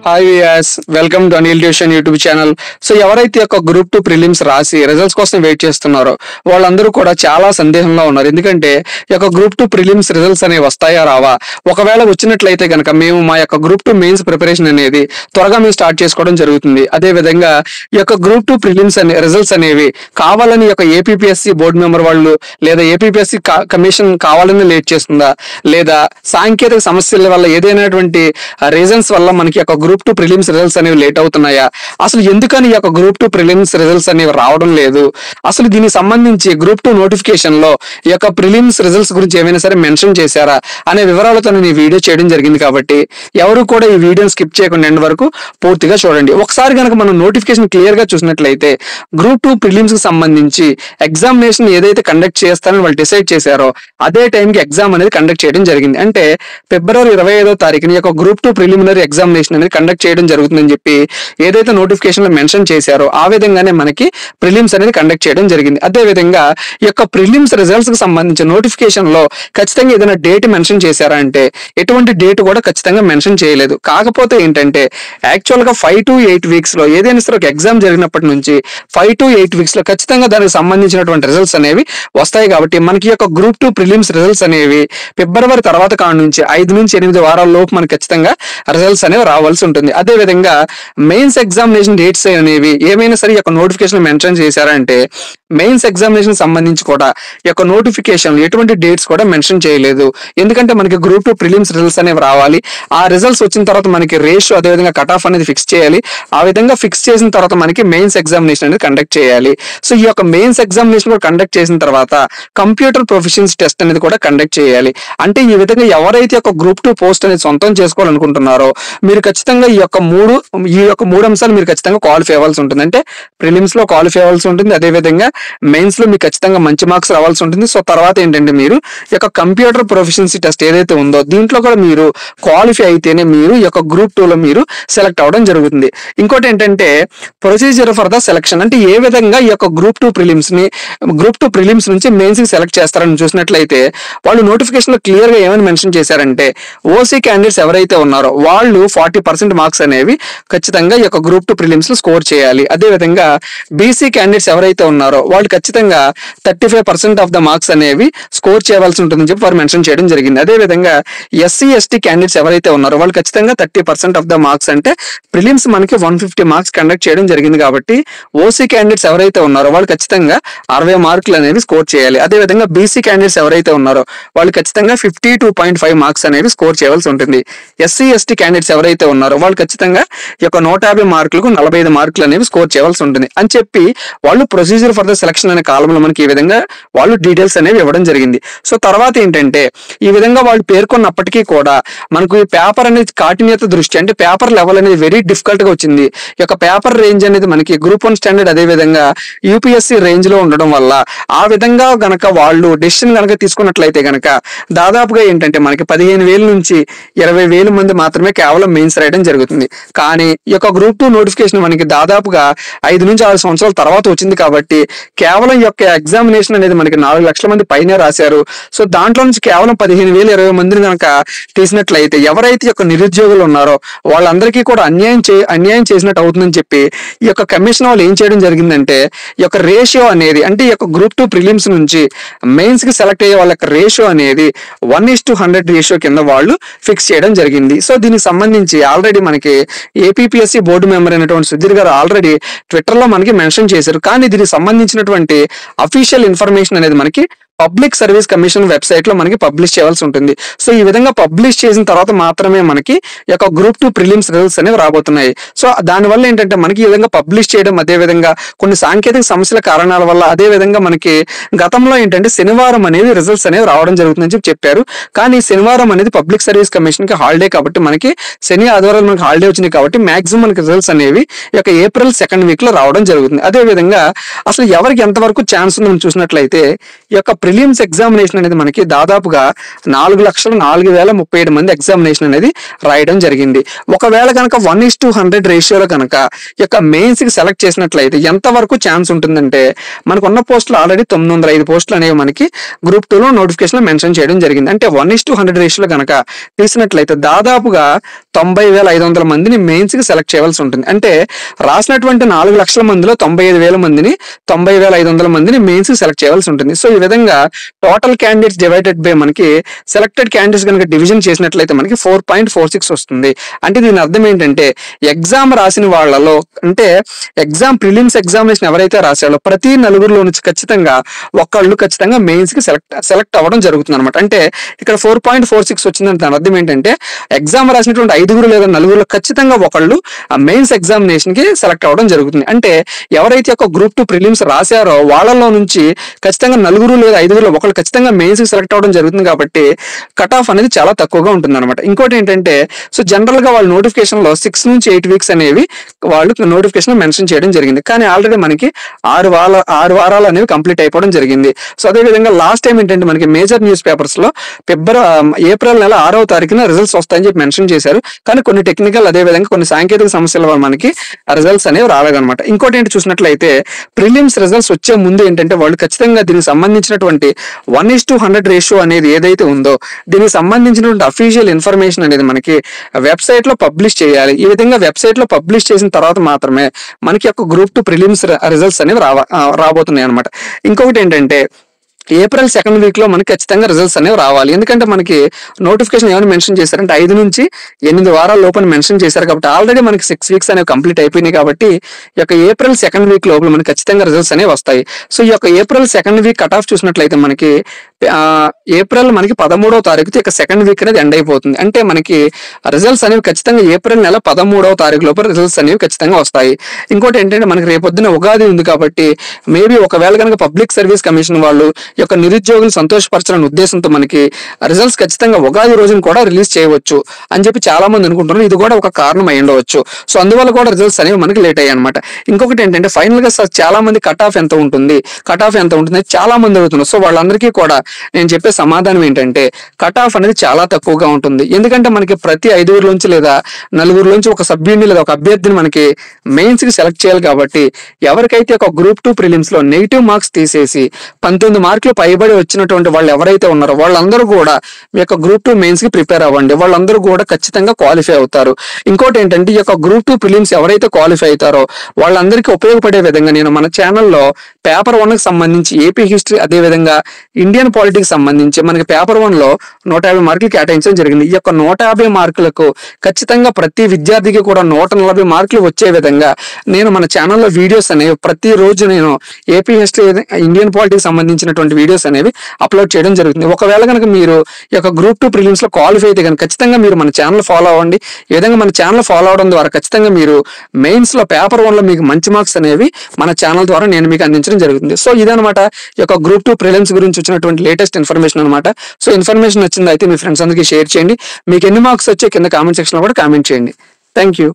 Hi viewers, welcome to Anil tuition YouTube channel. So ఎవరైతే ఒక group 2 prelims రాసి results కోసం వెయిట్ చేస్తున్నారో వాళ్ళందరూ కూడా చాలా సందేహంలో ఉన్నారు. ఎందుకంటే ఈ యొక్క గ్రూప్ 2 ప్రిలిమ్స్ రిజల్ట్స్ అనేవి వస్తాయా రావా, ఒకవేళ వచ్చినట్లయితే కనుక మేము మా యొక్క గ్రూప్ 2 మెయిన్స్ ప్రిపరేషన్ అనేది త్వరగా మేము స్టార్ట్ చేసుకోవడం జరుగుతుంది. అదే విధంగా ఈ యొక్క గ్రూప్ 2 ప్రిలిమ్స్ అనే రిజల్ట్స్ అనేవి కావాలని యొక్క ఏపీపీఎస్సీ బోర్డు మెంబర్ వాళ్ళు లేదా ఏపీపీఎస్సీ కమిషన్ కావాలని లేట్ చేస్తుందా, లేదా సాంకేతిక సమస్యల వల్ల ఏదైనాటువంటి రీజన్స్ వల్ల మనకి యొక్క గ్రూప్ 2 ప్రిలిమ్స్ రిజల్ట్స్ అనేవి లేట్ అవుతున్నాయా, అసలు ఎందుకని ఈ యొక్క గ్రూప్ 2 ప్రిలిమ్స్ రిజల్ట్స్ అనేవి రావడం లేదు, అసలు దీనికి సంబంధించి గ్రూప్ 2 నోటిఫికేషన్ లో ఈ యొక్క ప్రిలిమ్స్ రిజల్ట్స్ గురించి ఏమైనా సరే మెన్షన్ చేశారా అనే వివరాలతో నేను ఈ వీడియో చేయడం జరిగింది. కాబట్టి ఎవరు కూడా ఈ వీడియోని స్కిప్ చేయకుండా ఎండ్ వరకు పూర్తిగా చూడండి. ఒకసారి కనుక మనం నోటిఫికేషన్ క్లియర్ గా చూసినట్లయితే గ్రూప్ 2 ప్రిలిమ్స్ కి సంబంధించి ఎగ్జామినేషన్ ఏదైతే కండక్ట్ చేస్తారని వాళ్ళు డిసైడ్ చేశారో అదే టైంకి ఎగ్జామ్ అనేది కండక్ట్ చేయడం జరిగింది. అంటే ఫిబ్రవరి 25వ తారీఖున ఈ యొక్క గ్రూప్ 2 ప్రిలిమినరీ ఎగ్జామినేషన్ అనేది కండక్ట్ చేయడం జరుగుతుందని చెప్పి ఏదైతే నోటిఫికేషన్ లో మెన్షన్ చేశారో ఆ విధంగానే మనకి ప్రిలిమ్స్ అనేది కండక్ట్ చేయడం జరిగింది. అదే విధంగా ఈ యొక్క ప్రిలిమ్స్ రిజల్ట్స్ కి సంబంధించిన నోటిఫికేషన్ లో ఖచ్చితంగా ఏదైనా డేట్ మెన్షన్ చేశారా అంటే ఎటువంటి డేట్ కూడా ఖచ్చితంగా మెన్షన్ చేయలేదు. కాకపోతే ఏంటంటే యాక్చువల్ గా 5 to 8 వీక్స్ లో ఏదైనా సరే ఒక ఎగ్జామ్ జరిగినప్పటి నుంచి 5 to 8 వీక్స్ లో ఖచ్చితంగా దానికి సంబంధించినటువంటి రిజల్ట్స్ అనేవి వస్తాయి. కాబట్టి మనకి యొక్క గ్రూప్ 2 ప్రిలిమ్స్ రిజల్ట్స్ అనేవి ఫిబ్రవరి తర్వాత కాడ నుంచి 5 నుంచి 8 వారాల లోపు మనకి ఖచ్చితంగా రిజల్ట్స్ అనేవి రావాల్సి ఉంటుంది. అదే విధంగా మెయిన్స్ ఎగ్జామినేషన్ డేట్స్ అనేవి ఏమైనా సరే యొక్క నోటిఫికేషన్ మెన్షన్ చేశారంటే మెయిన్స్ ఎగ్జామినేషన్ సంబంధించి కూడా యొక్క నోటిఫికేషన్ ఎటువంటి డేట్స్ కూడా మెన్షన్ చేయలేదు. ఎందుకంటే మనకి గ్రూప్ 2 ప్రిలిమ్స్ రిజల్ట్స్ అనేవి రావాలి. ఆ రిజల్ట్స్ వచ్చిన తర్వాత మనకి రేషియో అదే విధంగా కట్ ఆఫ్ అనేది ఫిక్స్ చేయాలి. ఆ విధంగా ఫిక్స్ చేసిన తర్వాత మనకి మెయిన్స్ ఎగ్జామినేషన్ అనేది కండక్ట్ చేయాలి. సో ఈ యొక్క మెయిన్స్ ఎగ్జామినేషన్ కూడా కండక్ట్ చేసిన తర్వాత కంప్యూటర్ ప్రొఫిషియన్సీ టెస్ట్ అనేది కూడా కండక్ట్ చేయాలి. అంటే ఈ విధంగా ఎవరైతే ఒక గ్రూప్ 2 పోస్ట్ అనేది సొంతం చేసుకోవాలనుకుంటున్నారో మీరు ఖచ్చితంగా ఈ యొక్క మూడు అంశాలు మీరు ఖచ్చితంగా క్వాలిఫై అవ్వాల్సి ఉంటుంది. అంటే ప్రిలిమ్స్ లో క్వాలిఫై అవ్వాల్సి ఉంటుంది, అదే విధంగా మెయిన్స్ లో మీకు ఖచ్చితంగా మంచి మార్క్స్ రావాల్సి ఉంటుంది. సో తర్వాత ఏంటంటే మీరు ఈ యొక్క కంప్యూటర్ ప్రొఫిషియన్సీ టెస్ట్ ఏదైతే ఉందో దీంట్లో కూడా మీరు క్వాలిఫై అయితేనే మీరు ఈ యొక్క గ్రూప్ 2 లో మీరు సెలెక్ట్ అవ్వడం జరుగుతుంది. ఇంకోటి ఏంటంటే ప్రొసీజర్ ఫర్ ద సెలక్షన్, అంటే ఏ విధంగా ఈ యొక్క గ్రూప్ 2 ప్రిలిమ్స్ నుంచి మెయిన్స్ కి సెలెక్ట్ చేస్తారని చూసినట్లయితే వాళ్ళు నోటిఫికేషన్ లో క్లియర్ గా ఏమని మెన్షన్ చేశారంటే ఓసీ క్యాండిడేట్స్ ఎవరైతే ఉన్నారో వాళ్ళు 40% మార్క్స్ అనేవి ఖచ్చితంగా ఈ యొక్క గ్రూప్ 2 ప్రిలిమ్స్ లో స్కోర్ చేయాలి. అదే విధంగా బీసీ క్యాండిడేట్స్ ఎవరైతే ఉన్నారో వాళ్ళు ఖచ్చితంగా 35% ఆఫ్ ద మార్క్స్ అనేవి స్కోర్ చేయవలసి ఉంటుందని చెప్పి వారు మెన్షన్ చేయడం జరిగింది. అదే విధంగా ఎస్సీ ఎస్టీ క్యాండిడేట్స్ ఎవరైతే ఉన్నారో వాళ్ళు ఖచ్చితంగా 30% ఆఫ్ ద మార్క్స్, అంటే ప్రిలిమ్స్ మనకి 150 మార్క్స్ కండక్ట్ చేయడం జరిగింది. కాబట్టి ఓసీ క్యాండిడేట్స్ ఎవరైతే ఉన్నారో వాళ్ళు ఖచ్చితంగా 60 మార్కులు అనేవి స్కోర్ చేయాలి. అదే విధంగా బీసీ క్యాండిడేట్స్ ఎవరైతే ఉన్నారో వాళ్ళు ఖచ్చితంగా 52.5 మార్క్స్ అనేవి స్కోర్ చేయవలసి ఉంటుంది. ఎస్సీ ఎస్టీ క్యాండిడేట్స్ ఎవరైతే ఉన్నారో వాళ్ళు ఖచ్చితంగా ఈ యొక్క 150 మార్కులకు 45 మార్కులు అనేవి స్కోర్ చేయవలసి ఉంటుంది అని చెప్పి వాళ్ళు ప్రొసీజర్ ఫర్ ద సెలక్షన్ అనే కాలంలో మనకి ఈ విధంగా వాళ్ళు డీటెయిల్స్ అనేవి ఇవ్వడం జరిగింది. సో తర్వాత ఏంటంటే ఈ విధంగా వాళ్ళు పేర్కొన్నప్పటికీ కూడా మనకు ఈ పేపర్ అనేది కాఠిన్యత దృష్టి, అంటే పేపర్ లెవెల్ అనేది వెరీ డిఫికల్ట్ గా వచ్చింది. ఈ యొక్క పేపర్ రేంజ్ అనేది మనకి గ్రూప్ 1 స్టాండర్డ్ అదే విధంగా యూపీఎస్సీ రేంజ్ లో ఉండడం వల్ల ఆ విధంగా గనక వాళ్ళు డెసిషన్ గనక తీసుకున్నట్లయితే గనక దాదాపుగా ఏంటంటే మనకి 15,000 నుంచి 20,000 మంది మాత్రమే కేవలం మెయిన్స్ రాయడం జరుగుతుంది. కానీ ఈ యొక్క గ్రూప్ 2 నోటిఫికేషన్ మనకి దాదాపుగా 5 నుంచి 6 సంవత్సరాల తర్వాత వచ్చింది. కాబట్టి కేవలం ఈ యొక్క ఎగ్జామినేషన్ అనేది మనకి 4 లక్షల మంది పైన రాశారు. సో దాంట్లో నుంచి కేవలం 15,000 20 మందిని కనుక తీసినట్లయితే ఎవరైతే ఈ యొక్క నిరుద్యోగులు ఉన్నారో వాళ్ళందరికీ కూడా అన్యాయం చేసినట్టు అవుతుందని చెప్పి ఈ యొక్క కమిషన్ వాళ్ళు ఏం చేయడం జరిగిందంటే ఈ యొక్క రేషియో అనేది, అంటే ఈ యొక్క గ్రూప్ 2 ప్రిలిమ్స్ నుంచి మెయిన్స్ కి సెలెక్ట్ అయ్యే వాళ్ళ యొక్క రేషియో అనేది 1:100 రేషియో కింద వాళ్ళు ఫిక్స్ చేయడం జరిగింది. సో దీనికి సంబంధించి ఆల్రెడీ మనకి ఏపీపీఎస్సీ బోర్డు మెంబర్ అయినటువంటి సుధీర్ గారు ఆల్రెడీ ట్విట్టర్ లో మనకి మెన్షన్ చేశారు. కానీ దీనికి సంబంధించినటువంటి అఫీషియల్ ఇన్ఫర్మేషన్ అనేది మనకి పబ్లిక్ సర్వీస్ కమిషన్ వెబ్సైట్ లో మనకి పబ్లిష్ చేయాల్సి ఉంటుంది. సో ఈ విధంగా పబ్లిష్ చేసిన తర్వాత మాత్రమే మనకి ఈ యొక్క గ్రూప్ 2 ప్రిలిమ్స్ రిజల్ట్స్ అనేవి రాబోతున్నాయి. సో దానివల్ల ఏంటంటే మనకి ఈ విధంగా పబ్లిష్ చేయడం, అదే విధంగా కొన్ని సాంకేతిక సమస్యల కారణాల వల్ల, అదే విధంగా మనకి గతంలో ఏంటంటే శనివారం అనేది రిజల్ట్స్ అనేవి రావడం జరుగుతుందని చెప్పారు. కానీ శనివారం అనేది పబ్లిక్ సర్వీస్ కమిషన్ కి హాలిడే కాబట్టి మనకి శని ఆదివారాలు మనకి హాలిడే వచ్చినాయి కాబట్టి మాక్సిమం మనకి రిజల్ట్స్ అనేవి ఈ యొక్క ఏప్రిల్ 2nd వీక్ లో రావడం జరుగుతుంది. అదే విధంగా అసలు ఎవరికి ఎంతవరకు ఛాన్స్ ఉందని చూసినట్లయితే ఈ యొక్క ప్రిలిమ్స్ ఎగ్జామినేషన్ అనేది మనకి దాదాపుగా 4,04,037 మంది ఎగ్జామినేషన్ అనేది రాయడం జరిగింది. ఒకవేళ కనుక 1:100 రేషియోలో కనుక ఈ యొక్క మెయిన్స్ కి సెలెక్ట్ చేసినట్లయితే ఎంత వరకు ఛాన్స్ ఉంటుందంటే మనకున్న పోస్టులు ఆల్రెడీ 905 పోస్టులు అనేవి మనకి గ్రూప్ 2 లో నోటిఫికేషన్ లో మెన్షన్ చేయడం జరిగింది. అంటే 1:100 రేషియోలో కనుక తీసినట్లయితే దాదాపుగా 90,500 మందిని మెయిన్స్ కి సెలెక్ట్ చేయవలసి ఉంటుంది. అంటే రాసినటువంటి 4 లక్షల మందిలో 95,000 మందిని 90,500 మందిని మెయిన్స్ కి సెలెక్ట్ చేయవలసి ఉంటుంది. సో ఈ విధంగా టోటల్ క్యాండిడేట్స్ డివైడెడ్ బై మనకి సెలెక్టెడ్ క్యాండిడేట్స్ కనుక డివిజన్ చేసినట్లయితే మనకి 4.46 వస్తుంది. అంటే దీని అర్థం ఏంటంటే ఎగ్జామ్ రాసిన వాళ్ళలో అంటే ప్రిలిమ్స్ ఎగ్జామినేషన్ ఎవరైతే రాశారో ప్రతి నలుగురిలో నుంచి ఖచ్చితంగా ఒకళ్ళు ఖచ్చితంగా మెయిన్స్ కి సెలెక్ట్ అవ్వడం జరుగుతుంది అనమాట. అంటే ఇక్కడ 4.46 వచ్చిందంటే దాని అర్థం ఏంటంటే ఎగ్జామ్ రాసినటువంటి 5 లేదా 4 ఖచ్చితంగా ఒకళ్ళు ఆ మెయిన్స్ ఎగ్జామినేషన్ కి సెలెక్ట్ అవ్వడం జరుగుతుంది. అంటే ఎవరైతే ఒక గ్రూప్ 2 ప్రిలిమ్స్ రాశారో వాళ్ళలో నుంచి ఖచ్చితంగా 4 లేదా 5 ఒకళ్ళు ఖచ్చితంగా మెయిన్స్ కి సెలెక్ట్ అవ్వడం జరుగుతుంది. కాబట్టి కట్ ఆఫ్ అనేది చాలా తక్కువగా ఉంటుంది అనమాట. ఇంకోటి ఏంటంటే సో జనరల్ గా వాళ్ళ నోటిఫికేషన్ లో 6 నుంచి 8 వీక్స్ అనేవి వాళ్ళు నోటిఫికేషన్ మెన్షన్ చేయడం జరిగింది. కానీ ఆల్రెడీ మనకి 6 వారాలు అనేవి కంప్లీట్ అయిపోవడం జరిగింది. సో అదే విధంగా లాస్ట్ టైం ఏంటంటే మనకి మేజర్ న్యూస్ పేపర్స్ లో ఏప్రిల్ నెల 6వ తారీఖున రిజల్ట్స్ వస్తాయని చెప్పి మెన్షన్ చేశారు. కానీ కొన్ని టెక్నికల్ అదే విధంగా కొన్ని సాంకేతిక సమస్యల వల్ల మనకి రిజల్ట్స్ అనేవి రాలేదన్నమాట. ఇంకోటి ఏంటి చూసినట్లయితే ప్రిలిమ్స్ రిజల్ట్స్ వచ్చే ముందు ఏంటంటే వాళ్ళు ఖచ్చితంగా దీనికి సంబంధించినటువంటి 1:100 రేషియో అనేది ఏదైతే ఉందో దీనికి సంబంధించినటువంటి అఫీషియల్ ఇన్ఫర్మేషన్ అనేది మనకి వెబ్సైట్ లో పబ్లిష్ చేయాలి. ఈ విధంగా వెబ్సైట్ లో పబ్లిష్ చేసిన తర్వాత మాత్రమే మనకి ఒక గ్రూప్ 2 ప్రిలిమ్స్ రిజల్ట్స్ అనేవి రాబోతున్నాయి అనమాట. ఇంకొకటి ఏంటంటే ఏప్రిల్ 2nd వీక్ లో మనకి ఖచ్చితంగా రిజల్ట్స్ అనేవి రావాలి. ఎందుకంటే మనకి నోటిఫికేషన్ ఏమైనా మెన్షన్ చేశారంటే 5 నుంచి 8 వారాల లోపల మెన్షన్ చేశారు. కాబట్టి ఆల్రెడీ మనకి 6 వీక్స్ అనేవి కంప్లీట్ అయిపోయినాయి. కాబట్టి ఈ యొక్క ఏప్రిల్ 2nd వీక్ లోపల మనకి ఖచ్చితంగా రిజల్ట్స్ అనేవి వస్తాయి. సో ఈ యొక్క April 2nd week cut off చూసినట్లయితే మనకి ఏప్రిల్ మనకి 13వ తారీఖుతో ఇక 2nd వీక్ అనేది ఎండ్ అయిపోతుంది. అంటే మనకి రిజల్ట్స్ అనేవి ఖచ్చితంగా ఏప్రిల్ నెల 13వ తారీఖు లోపల రిజల్ట్స్ అనేవి ఖచ్చితంగా వస్తాయి. ఇంకోటి ఏంటంటే మనకి రేపొద్దున ఉగాది ఉంది కాబట్టి మేబీ ఒకవేళ కనుక పబ్లిక్ సర్వీస్ కమిషన్ వాళ్ళు ఈ యొక్క నిరుద్యోగులు సంతోషపరచాలనే ఉద్దేశంతో మనకి రిజల్ట్స్ ఖచ్చితంగా ఉగాది రోజున కూడా రిలీజ్ చేయవచ్చు అని చెప్పి చాలా మంది అనుకుంటున్నారు. ఇది కూడా ఒక కారణం అయి ఉండవచ్చు. సో అందువల్ల కూడా రిజల్ట్స్ అనేవి మనకి లేట్ అయ్యాయి అనమాట. ఇంకొకటి ఏంటంటే ఫైనల్ గా చాలా మంది కట్ ఆఫ్ ఎంత ఉంటుంది చాలా మంది అడుగుతున్నారు. సో వాళ్ళందరికీ కూడా నేను చెప్పే సమాధానం ఏంటంటే కట్ ఆఫ్ అనేది చాలా తక్కువగా ఉంటుంది. ఎందుకంటే మనకి ప్రతి 5 నుంచి లేదా 4 నుంచి ఒక సభ్యుడిని లేదా ఒక అభ్యర్థిని మనకి మెయిన్స్ కి సెలెక్ట్ చేయాలి. కాబట్టి ఎవరికైతే ఒక గ్రూప్ 2 ప్రిలిమ్స్ లో నెగిటివ్ మార్క్స్ తీసేసి 19 మార్కులు పైబడి వచ్చినటువంటి వాళ్ళు ఎవరైతే ఉన్నారో వాళ్ళందరూ కూడా మీ యొక్క గ్రూప్ 2 మెయిన్స్ కి ప్రిపేర్ అవ్వండి. వాళ్ళందరూ కూడా ఖచ్చితంగా క్వాలిఫై అవుతారు. ఇంకోటి ఏంటంటే ఈ యొక్క గ్రూప్ 2 ప్రిలిమ్స్ ఎవరైతే క్వాలిఫై అవుతారో వాళ్ళందరికీ ఉపయోగపడే విధంగా నేను మన ఛానల్లో పేపర్ 1 కి సంబంధించి ఏపీ హిస్టరీ అదే విధంగా ఇండియన్ పాలిటిక్స్ సంబంధించి మనకి పేపర్ 1 లో 150 మార్కులు కేటాయించడం జరిగింది. ఈ యొక్క 150 మార్కులకు ఖచ్చితంగా ప్రతి విద్యార్థికి కూడా 140 మార్కులు వచ్చే విధంగా నేను మన ఛానల్లో వీడియోస్ అనేవి ప్రతిరోజు నేను ఏపీ హిస్టరీ ఇండియన్ పాలిటిక్స్ సంబంధించినటువంటి వీడియోస్ అనేవి అప్లోడ్ చేయడం జరుగుతుంది. ఒకవేళ కనుక మీరు ఈ యొక్క గ్రూప్ 2 ప్రిలిమ్స్ లో క్వాలిఫై అయితే కనుక ఖచ్చితంగా మీరు మన ఛానల్ ఫాలో అవ్వండి. ఈ విధంగా మన ఛానల్ ఫాలో అవడం ద్వారా ఖచ్చితంగా మీరు మెయిన్స్ లో పేపర్ 1 లో మీకు మంచి మార్క్స్ అనేవి మన ఛానల్ ద్వారా నేను మీకు అందించడం జరుగుతుంది. సో ఇదనమాట ఈ యొక్క గ్రూప్ 2 ప్రిలిమ్స్ గురించి వచ్చినటువంటి లేటెస్ట్ ఇన్ఫర్మేషన్ అనమాట. సో ఇన్ఫర్మేషన్ వచ్చింది అయితే మీ ఫ్రెండ్స్ అందరికీ షేర్ చేయండి. మీకు ఎన్ని మార్క్స్ వచ్చే కింద కామెంట్ సెక్షన్ లో కూడా కామెంట్ చేయండి. Thank you.